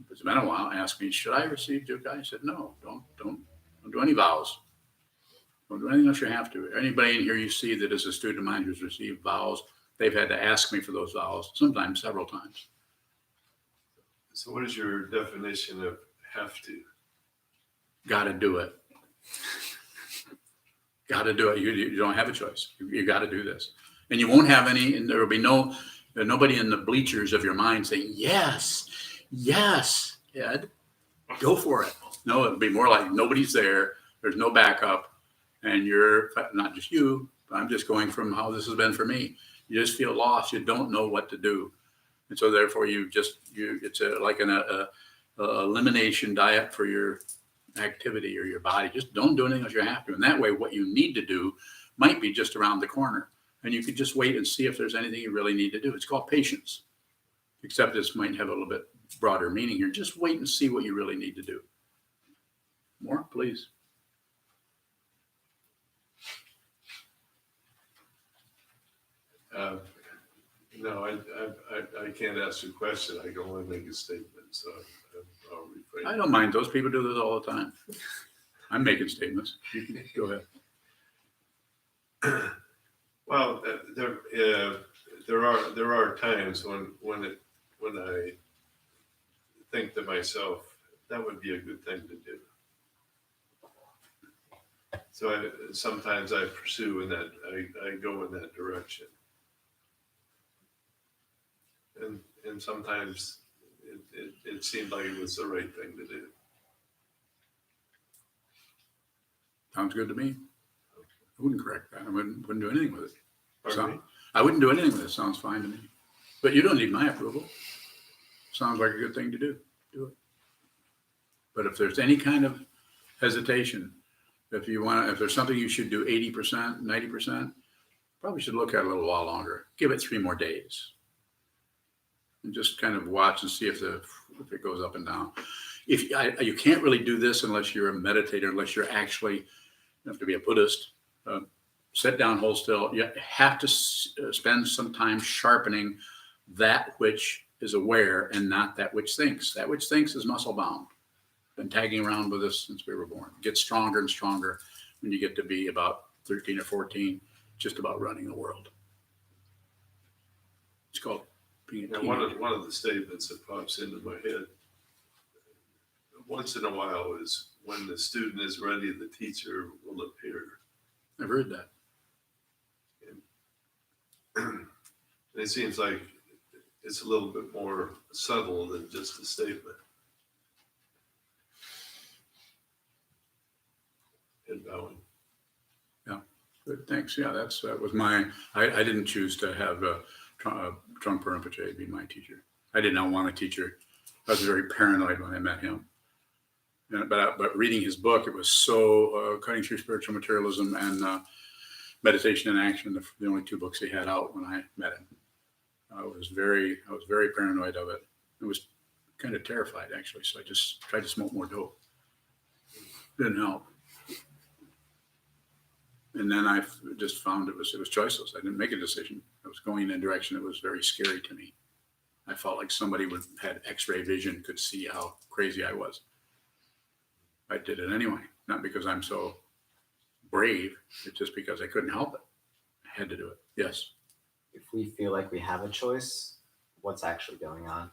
it's been a while, ask me, should I receive Duke? I said, no, don't do any vows. Don't do anything unless you have to. Anybody in here you see that is a student of mine who's received vows, they've had to ask me for those vows, sometimes several times. So what is your definition of have to? Got to do it. Got to do it. You don't have a choice. You got to do this. And you won't have any, and there will be nobody in the bleachers of your mind saying, yes, Ed, go for it. No, it'll be more like nobody's there. There's no backup. And you're, not just you, I'm just going from how this has been for me. You just feel lost. You don't know what to do. And so therefore it's like an elimination diet for your activity or your body. Just don't do anything unless you have to. And that way, what you need to do might be just around the corner. And you could just wait and see if there's anything you really need to do. It's called patience, except this might have a little bit broader meaning here. Just wait and see what you really need to do. More, please. No, I can't ask a question. I can only make a statement, so I'll refrain. I don't mind. Those people do this all the time. I'm making statements. You can go ahead. Well, there are times when I think to myself that would be a good thing to do. So sometimes I pursue in that I go in that direction, and sometimes it seemed like it was the right thing to do. Sounds good to me. I wouldn't correct that. I wouldn't do anything with it. Pardon me? I wouldn't do anything with it. Sounds fine to me. But you don't need my approval. Sounds like a good thing to do. Do it. But if there's any kind of hesitation, if there's something you should do 80%, 90%, probably should look at it a little while longer. Give it 3 more days. And just kind of watch and see if it goes up and down. You can't really do this unless you're a meditator, unless you're actually, you have to be a Buddhist. Sit down, hold still. You have to spend some time sharpening that which is aware and not that which thinks. That which thinks is muscle bound. Been tagging around with us since we were born. It gets stronger and stronger when you get to be about 13 or 14, just about running the world. It's called being a teenager. One of the statements that pops into my head once in a while is, when the student is ready, the teacher will appear. I've heard that. And it seems like it's a little bit more subtle than just a statement. And bowing. Yeah, good. Thanks. Yeah, that was my. I didn't choose to have Trungpa Rinpoche be my teacher. I did not want a teacher. I was very paranoid when I met him. But reading his book, it was so Cutting Through Spiritual Materialism and Meditation in Action, the only 2 books he had out when I met him. I was very paranoid of it. I was kind of terrified, actually. So I just tried to smoke more dope. Didn't help. And then I just found it was choiceless. I didn't make a decision. I was going in a direction that was very scary to me. I felt like somebody had X-ray vision, could see how crazy I was. I did it anyway, not because I'm so brave. It's just because I couldn't help it. I had to do it. Yes. If we feel like we have a choice, what's actually going on?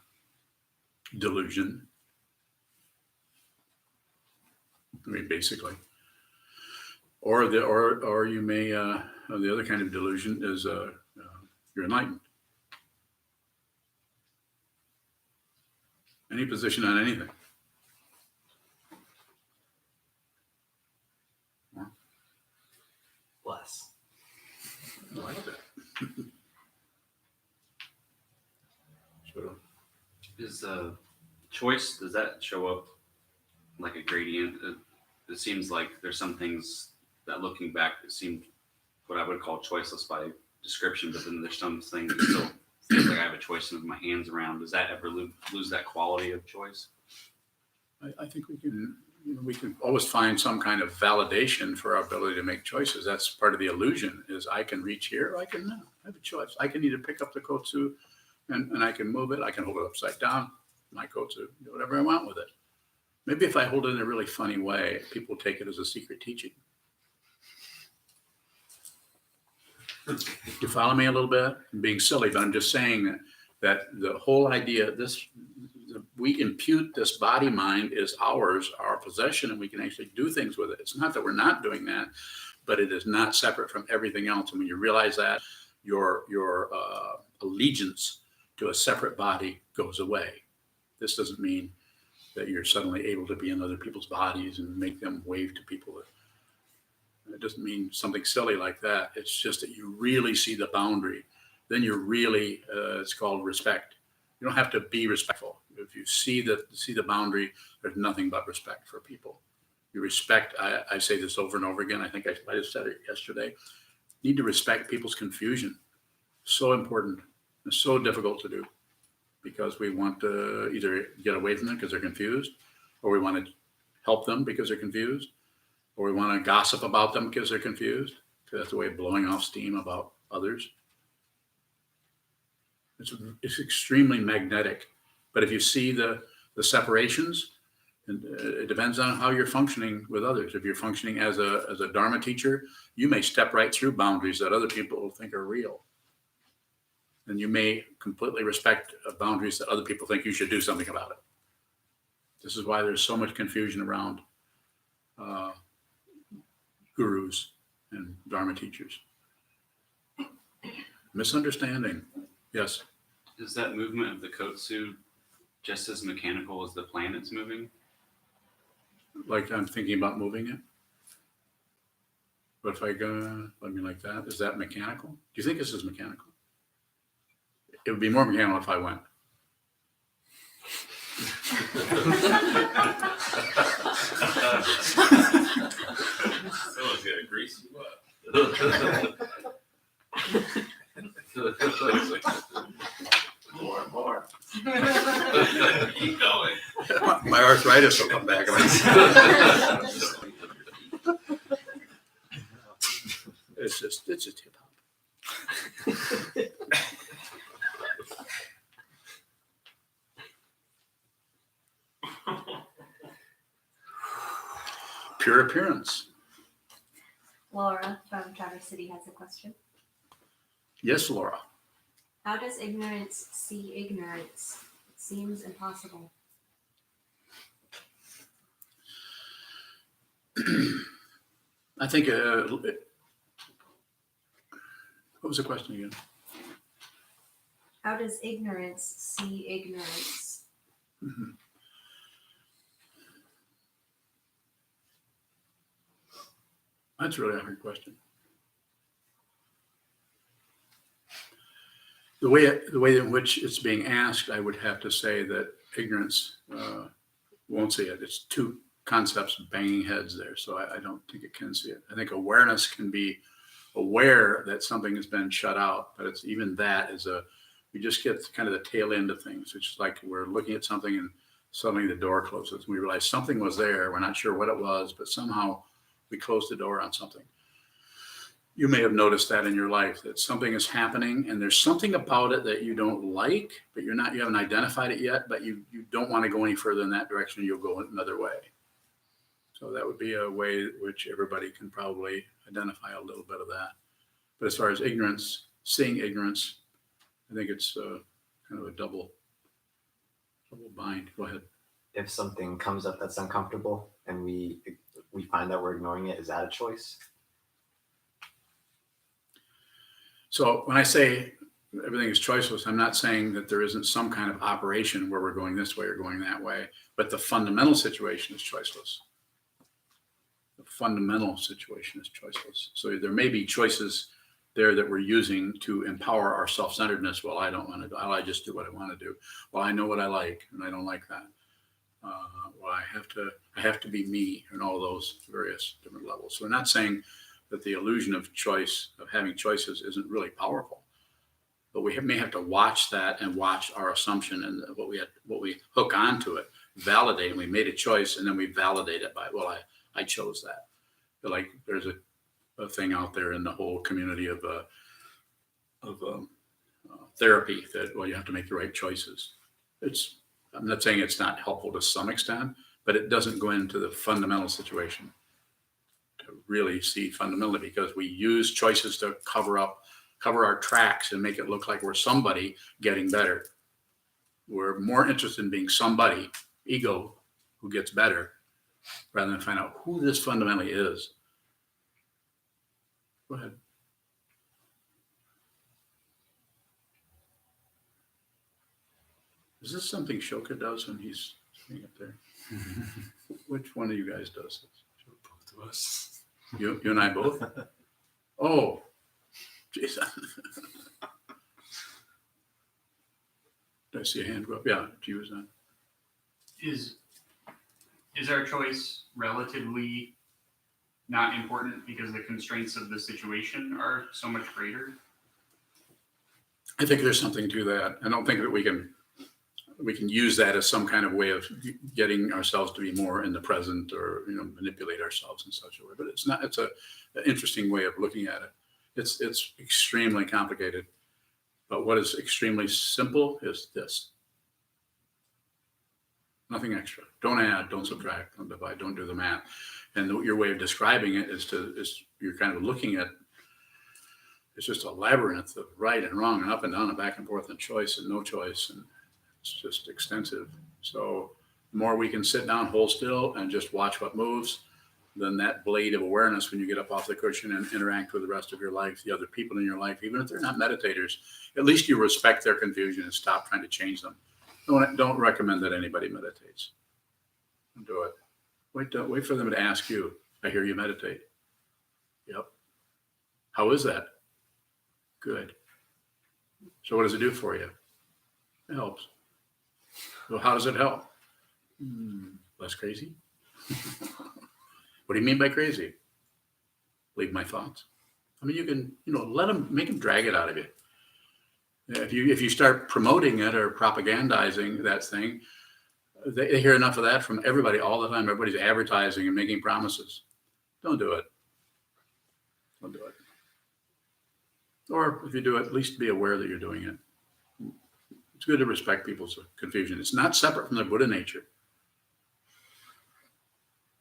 Delusion. I mean, basically. Or you may, the other kind of delusion is you're enlightened. Any position on anything. Less. I like that. So, Is choice, does that show up like a gradient? It seems like there's some things that, looking back, it seemed what I would call choiceless by description, but then there's some things that still feels like I have a choice with my hands around. Does that ever lose that quality of choice? I think we can always find some kind of validation for our ability to make choices. That's part of the illusion, is I can reach here or I can not. I have a choice. I can either pick up the kotsu And I can move it. I can hold it upside down. My coats do whatever I want with it. Maybe if I hold it in a really funny way, people take it as a secret teaching. You follow me a little bit? I'm being silly, but I'm just saying that the whole idea, we impute this body mind is ours, our possession, and we can actually do things with it. It's not that we're not doing that, but it is not separate from everything else. And when you realize that, your allegiance to a separate body goes away. This doesn't mean that you're suddenly able to be in other people's bodies and make them wave to people. It doesn't mean something silly like that. It's just that you really see the boundary. Then you're really, it's called respect. You don't have to be respectful. If you see the boundary, there's nothing but respect for people. You respect, I say this over and over again. I think I might have said it yesterday. You need to respect people's confusion. So important. It's so difficult to do because we want to either get away from them because they're confused, or we want to help them because they're confused, or we want to gossip about them because they're confused. Because that's a way of blowing off steam about others. It's extremely magnetic. But if you see the separations, and it depends on how you're functioning with others. If you're functioning as a Dharma teacher, you may step right through boundaries that other people think are real. And you may completely respect boundaries that other people think you should do something about it. This is why there's so much confusion around gurus and Dharma teachers. Misunderstanding. Yes. Is that movement of the kotsu just as mechanical as the planets moving? Like I'm thinking about moving it. But if I go, like that, is that mechanical? Do you think this is mechanical? It would be more mechanical if I went. Someone's got a greasy butt. More and more. Keep going. My arthritis will come back. It's just hip hop. Pure appearance. Laura from Traverse City has a question. Yes, Laura. How does ignorance see ignorance? It seems impossible. I think, what was the question again? How does ignorance see ignorance? Mm-hmm. That's really a hard question. The way in which it's being asked, I would have to say that ignorance won't see it. It's two concepts banging heads there, so I don't think it can see it. I think awareness can be aware that something has been shut out, but it's even that is we just get kind of the tail end of things. It's like we're looking at something and suddenly the door closes. We realize something was there. We're not sure what it was, but somehow we closed the door on something. You may have noticed that in your life, that something is happening and there's something about it that you don't like, but you haven't identified it yet, but you don't want to go any further in that direction. You'll go another way. So that would be a way which everybody can probably identify a little bit of that. But as far as ignorance, seeing ignorance, I think it's kind of a double bind. Go ahead. If something comes up that's uncomfortable and we find that we're ignoring it, is that a choice? So when I say everything is choiceless, I'm not saying that there isn't some kind of operation where we're going this way or going that way, but the fundamental situation is choiceless. The fundamental situation is choiceless. So there may be choices there that we're using to empower our self-centeredness. Well, I don't want to do, I just do what I want to do. Well, I know what I like and I don't like that. Well, I have to be me and all those various different levels. So we're not saying that the illusion of choice, of having choices, isn't really powerful, but we may have to watch that and watch our assumption and what we hook onto it, validate, and we made a choice, and then we validate it by, well, I chose that. But like there's a thing out there in the whole community of therapy that, well, you have to make the right choices. I'm not saying it's not helpful to some extent, but it doesn't go into the fundamental situation to really see fundamentally, because we use choices to cover our tracks and make it look like we're somebody getting better. We're more interested in being somebody, ego, who gets better, rather than find out who this fundamentally is. Go ahead. Is this something Shoka does when he's sitting up there? Which one of you guys does this? Both of us. You and I both? Oh, jeez. Did I see a hand go up? Yeah, Sokuzan. Is our choice relatively not important because the constraints of the situation are so much greater? I think there's something to that. I don't think that we can use that as some kind of way of getting ourselves to be more in the present, or manipulate ourselves in such a way. But it's not. It's an interesting way of looking at it. It's extremely complicated. But what is extremely simple is this: nothing extra. Don't add. Don't subtract. Don't divide. Don't do the math. And your way of describing it is you're kind of looking at. It's just a labyrinth of right and wrong and up and down and back and forth and choice and no choice, and it's just extensive. So the more we can sit down, hold still, and just watch what moves, then that blade of awareness, when you get up off the cushion and interact with the rest of your life, the other people in your life, even if they're not meditators, at least you respect their confusion and stop trying to change them. Don't recommend that anybody meditates. Don't do it. Wait for them to ask you. I hear you meditate. Yep. How is that? Good. So what does it do for you? It helps. Well, how does it help? Less crazy. What do you mean by crazy? Leave my thoughts. I mean, you can, make them drag it out of you. If you start promoting it or propagandizing that thing, they hear enough of that from everybody all the time. Everybody's advertising and making promises. Don't do it. Don't do it. Or if you do it, at least be aware that you're doing it. It's good to respect people's confusion. It's not separate from their Buddha nature.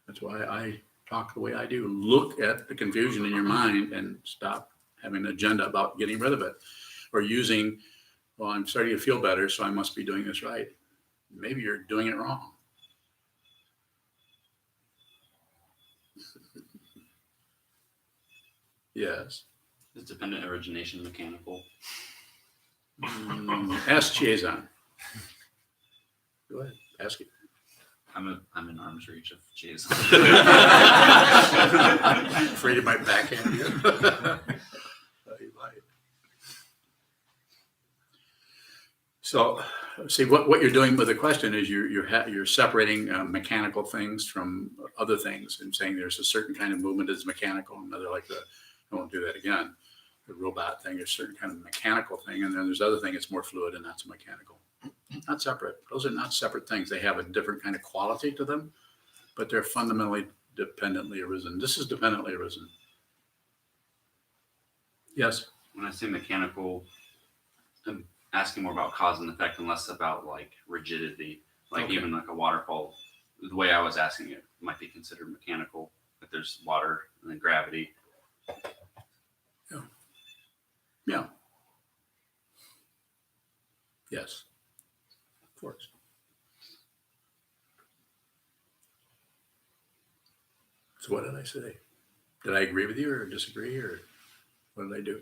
That's why I talk the way I do. Look at the confusion in your mind and stop having an agenda about getting rid of it, or using, well, I'm starting to feel better, so I must be doing this right. Maybe you're doing it wrong. Yes. Is dependent origination mechanical? Ask Sokuzan. Go ahead. Ask it. I'm in arm's reach of Jason. Afraid he might backhand you. He might. So, see, what you're doing with the question is you're separating mechanical things from other things, and saying there's a certain kind of movement that's mechanical, another like I won't do that again. The robot thing is a certain kind of mechanical thing, and then there's other thing it's more fluid and that's mechanical. Not separate. Those are not separate things. They have a different kind of quality to them, but they're fundamentally dependently arisen. This is dependently arisen. Yes. When I say mechanical, I'm asking more about cause and effect and less about like rigidity. Like Okay. even like a waterfall, the way I was asking it might be considered mechanical, but there's water and then gravity. Yeah. Yes. Of course. So what did I say? Did I agree with you or disagree, or what did I do?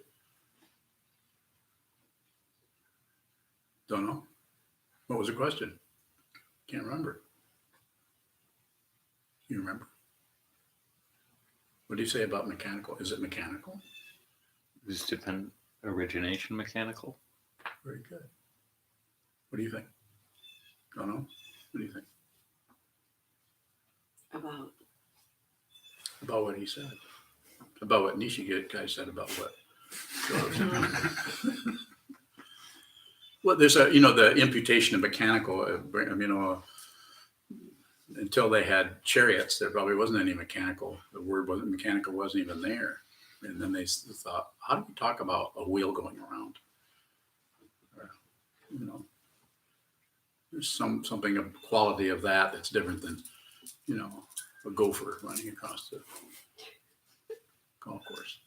Don't know. What was the question? Can't remember. You remember? What do you say about mechanical? Is it mechanical? Is dependent origination mechanical? Very good. What do you think? Don't know. What do you think about what he said? About what Nishi guy said about what? Well, there's the imputation of mechanical. Until they had chariots, there probably wasn't any mechanical. The word wasn't mechanical, wasn't even there. And then they thought, how do you talk about a wheel going around? you know, there's something of quality of that that's different than, you know, a gopher running across the golf course.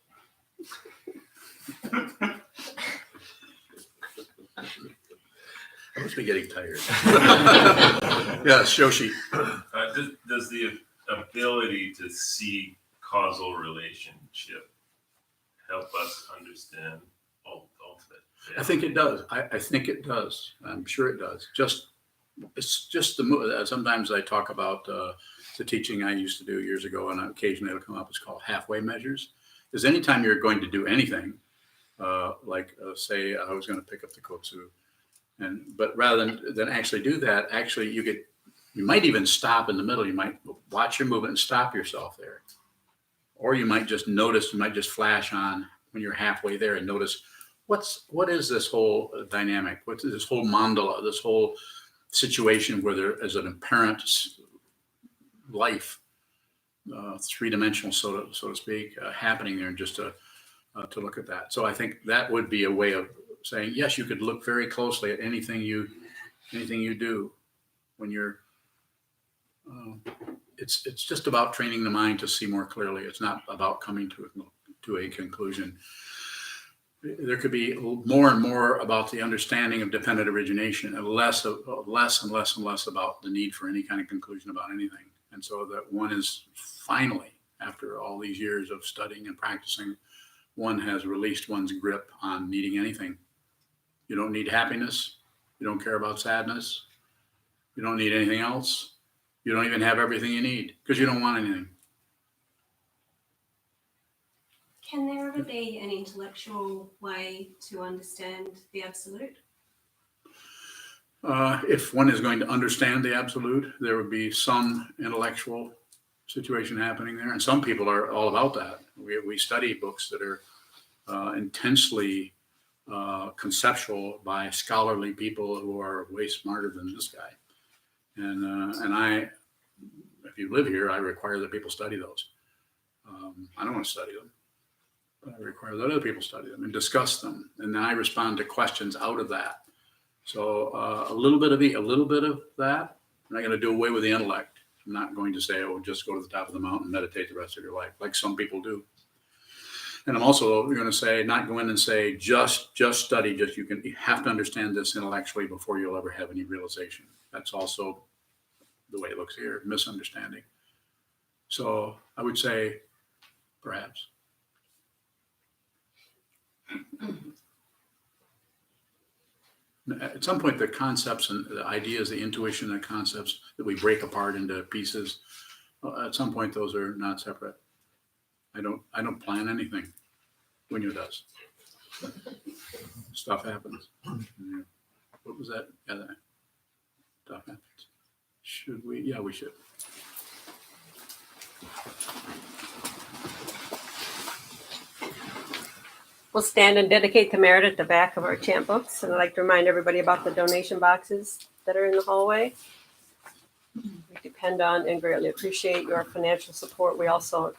I must be getting tired. Yeah, Shoshi. Does the ability to see causal relationship help us understand ultimate? I think it does. I think it does. I'm sure it does. It's just sometimes I talk about the teaching I used to do years ago, and occasionally it'll come up. It's called halfway measures. Is anytime you're going to do anything, say I was going to pick up the kotsu, but rather than actually do that, actually you might even stop in the middle. You might watch your movement and stop yourself there, or you might just notice. You might just flash on when you're halfway there and notice what is this whole dynamic? What is this whole mandala? This whole situation where there is an apparent life, three-dimensional, so to speak, happening there, and just to look at that. So I think that would be a way of saying, yes, you could look very closely at anything you do when you're. It's just about training the mind to see more clearly. It's not about coming to a conclusion. There could be more and more about the understanding of dependent origination, and less and less about the need for any kind of conclusion about anything. And so that one is finally, after all these years of studying and practicing, one has released one's grip on needing anything. You don't need happiness. You don't care about sadness. You don't need anything else. You don't even have everything you need because you don't want anything. Can there ever be an intellectual way to understand the absolute? If one is going to understand the absolute, there would be some intellectual situation happening there. And some people are all about that. We study books that are intensely conceptual by scholarly people who are way smarter than this guy. And I, if you live here, I require that people study those. I don't want to study them. I require that other people study them and discuss them, and then I respond to questions out of that. So a little bit of that. I'm not going to do away with the intellect. I'm not going to say, "Oh, just go to the top of the mountain and meditate the rest of your life," like some people do. And I'm also going to say, not go in and say, just study. You have to understand this intellectually before you'll ever have any realization. That's also the way it looks here, misunderstanding. So I would say, perhaps. At some point, the concepts and the ideas, the intuition and concepts that we break apart into pieces, at some point, those are not separate. I don't plan anything. Winnie does. Stuff happens. What was that? Yeah, that stuff happens. Should we? Yeah, we should. We'll stand and dedicate the merit at the back of our chant books. And I'd like to remind everybody about the donation boxes that are in the hallway. We depend on and greatly appreciate your financial support. We also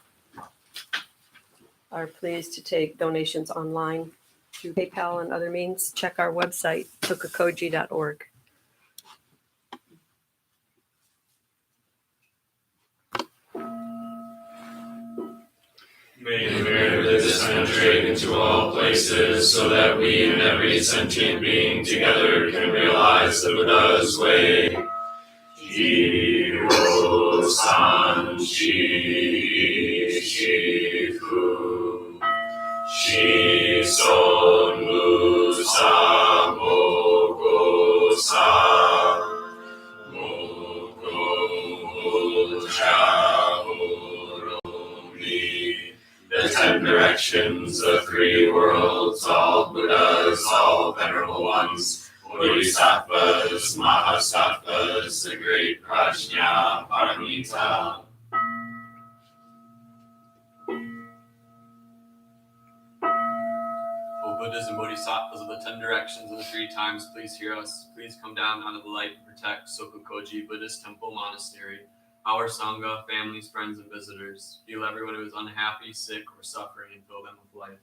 are pleased to take donations online through PayPal and other means. Check our website, sokukoji.org. May the merit of this penetrate into all places, so that we and every sentient being together can realize the Buddha's way. Jiro san shi shifu, shi son mu sa moko sa, moko cha oromi. The 10 directions, the 3 worlds, all Buddhas, all venerable ones, Bodhisattvas, Mahasattvas, the great Prajna Paramita. O Buddhas and Bodhisattvas of the 10 directions of the 3 times, please hear us. Please come down out of the light and protect Sokukoji Buddhist Temple Monastery, our Sangha, families, friends, and visitors. Heal everyone who is unhappy, sick, or suffering, and fill them with life.